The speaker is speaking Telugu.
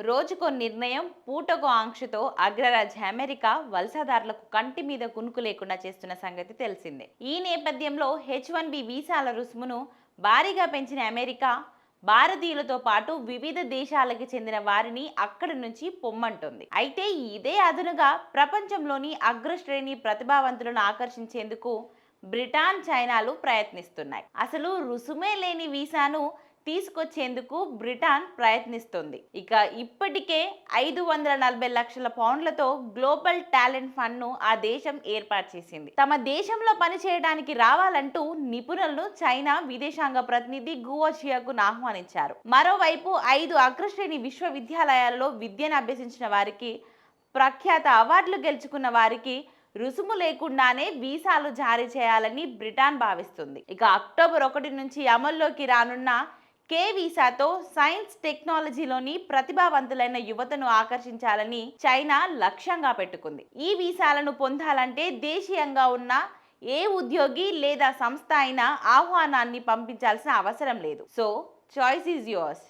రోజుకో నిర్ణయం, పూటకో ఆంక్షతో అగ్రరాజ్య అమెరికా వలసదారులకు కంటి మీద కునుకు లేకుండా చేస్తున్న సంగతి తెలిసిందే. ఈ నేపథ్యంలో H1B వీసాల రుసుమును భారీగా పెంచిన అమెరికా భారతీయులతో పాటు వివిధ దేశాలకు చెందిన వారిని అక్కడి నుంచి పొమ్మంటుంది. అయితే ఇదే అదునుగా ప్రపంచంలోని అగ్రశ్రేణి ప్రతిభావంతులను ఆకర్షించేందుకు బ్రిటన్, చైనాలు ప్రయత్నిస్తున్నాయి. అసలు రుసుమే లేని వీసాను తీసుకొచ్చేందుకు బ్రిటన్ ప్రయత్నిస్తుంది. ఇక ఇప్పటికే 540 లక్షల పౌండ్లతో గ్లోబల్ టాలెంట్ ఫండ్ ను ఆ దేశం ఏర్పాటు చేసింది. తమ దేశంలో పనిచేయడానికి రావాలంటూ నిపుణులను చైనా విదేశాంగ ప్రతినిధి గువో జియాకును ఆహ్వానించారు. మరోవైపు 5 అగ్రశ్రేణి విశ్వవిద్యాలయాలలో విద్యను అభ్యసించిన వారికి, ప్రఖ్యాత అవార్డులు గెలుచుకున్న వారికి రుసుము లేకుండానే వీసాలు జారీ చేయాలని బ్రిటన్ భావిస్తుంది. ఇక అక్టోబర్ 1 నుంచి అమల్లోకి రానున్న కే వీసాతో సైన్స్, టెక్నాలజీలోని ప్రతిభావంతులైన యువతను ఆకర్షించాలని చైనా లక్ష్యంగా పెట్టుకుంది. ఈ వీసాలను పొందాలంటే దేశీయంగా ఉన్న ఏ ఉద్యోగి లేదా సంస్థ అయినా ఆహ్వానాన్ని పంపించాల్సిన అవసరం లేదు. So choice is yours.